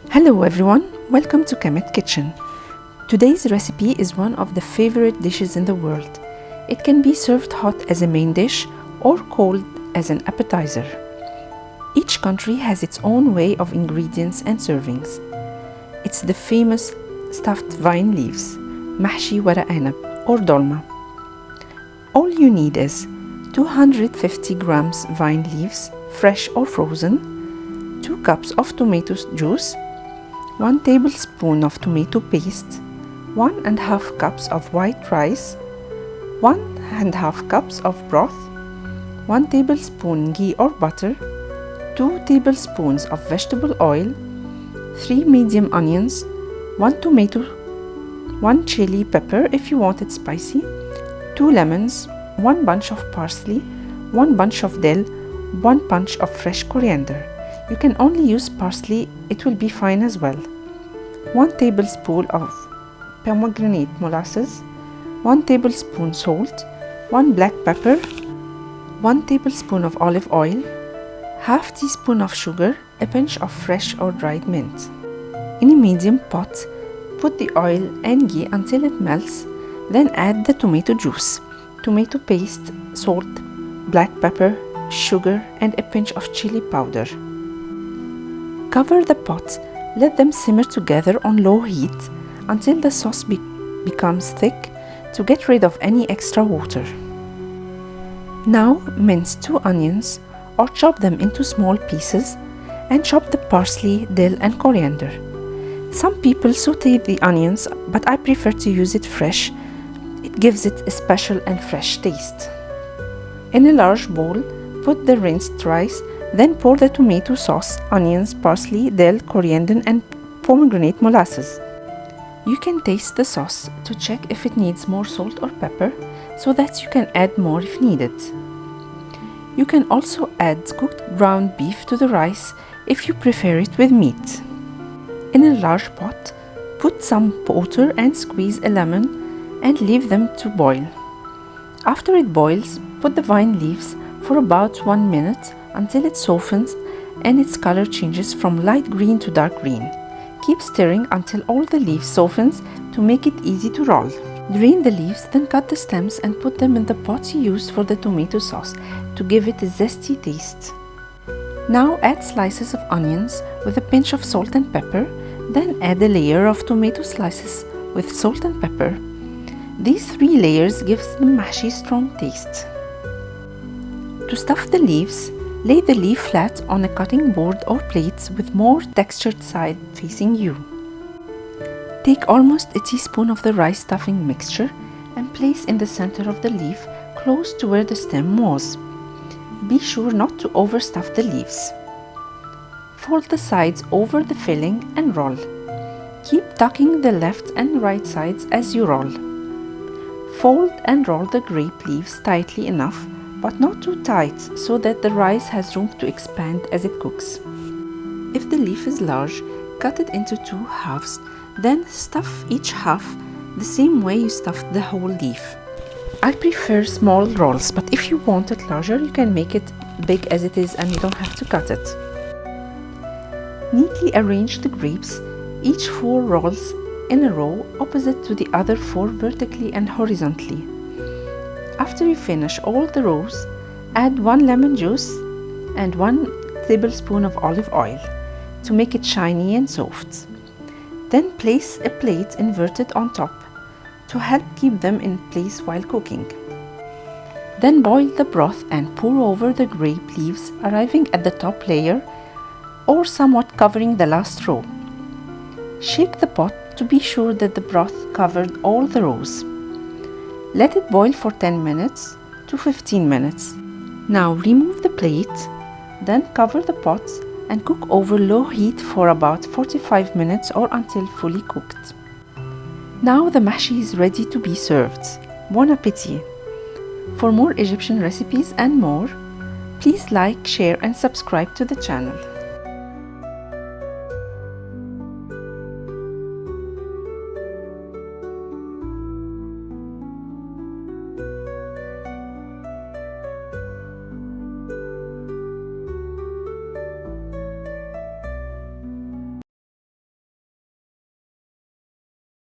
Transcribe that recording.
Hello everyone, welcome to Kemet Kitchen. Today's recipe is one of the favorite dishes in the world. It can be served hot as a main dish or cold as an appetizer. Each country has its own way of ingredients and servings. It's the famous stuffed vine leaves, mahshi العنب or dolma. All you need is 250 grams vine leaves, fresh or frozen, 2 cups of tomato juice, 1 tablespoon of tomato paste, 1½ cups of white rice, 1½ cups of broth, 1 tablespoon ghee or butter, 2 tablespoons of vegetable oil, 3 medium onions, 1 tomato, 1 chili pepper if you want it spicy, 2 lemons, 1 bunch of parsley, 1 bunch of dill, 1 bunch of fresh coriander. You can only use parsley, it will be fine as well. 1 tablespoon of pomegranate molasses, 1 tablespoon salt, 1 black pepper, 1 tablespoon of olive oil, ½ teaspoon of sugar, a pinch of fresh or dried mint. In a medium pot, put the oil and ghee until it melts, then add the tomato juice, tomato paste, salt, black pepper, sugar, and a pinch of chili powder. Cover the pot, let them simmer together on low heat until the sauce becomes thick to get rid of any extra water. Now mince 2 onions or chop them into small pieces and chop the parsley, dill, and coriander. Some people saute the onions, but I prefer to use it fresh. It gives it a special and fresh taste. In a large bowl, put the rinsed rice, then pour the tomato sauce, onions, parsley, dill, coriander, and pomegranate molasses. You can taste the sauce to check if it needs more salt or pepper, so that you can add more if needed. You can also add cooked ground beef to the rice if you prefer it with meat. In a large pot, put some water and squeeze a lemon and leave them to boil. After it boils, put the vine leaves for about 1 minute until it softens and its color changes from light green to dark green. Keep stirring until all the leaves softens to make it easy to roll. Drain the leaves, then cut the stems and put them in the pot you used for the tomato sauce to give it a zesty taste. Now add slices of onions with a pinch of salt and pepper, then add a layer of tomato slices with salt and pepper. These 3 layers gives the mahshi strong taste. To stuff the leaves, lay the leaf flat on a cutting board or plate with more textured side facing you. Take almost a teaspoon of the rice stuffing mixture and place in the center of the leaf close to where the stem was. Be sure not to overstuff the leaves. Fold the sides over the filling and roll. Keep tucking the left and right sides as you roll. Fold and roll the grape leaves tightly enough, but not too tight so that the rice has room to expand as it cooks. If the leaf is large, cut it into 2 halves, then stuff each half the same way you stuffed the whole leaf. I prefer small rolls, but if you want it larger, you can make it big as it is and you don't have to cut it. Neatly arrange the grapes, each 4 rolls in a row opposite to the other 4 vertically and horizontally. After you finish all the rows, add 1 lemon juice and 1 tablespoon of olive oil to make it shiny and soft. Then place a plate inverted on top to help keep them in place while cooking. Then boil the broth and pour over the grape leaves, arriving at the top layer or somewhat covering the last row. Shake the pot to be sure that the broth covered all the rows. Let it boil for 10 minutes to 15 minutes. Now remove the plate, then cover the pot and cook over low heat for about 45 minutes or until fully cooked. Now the mahshi is ready to be served. Bon appétit! For more Egyptian recipes and more, please like, share and subscribe to the channel.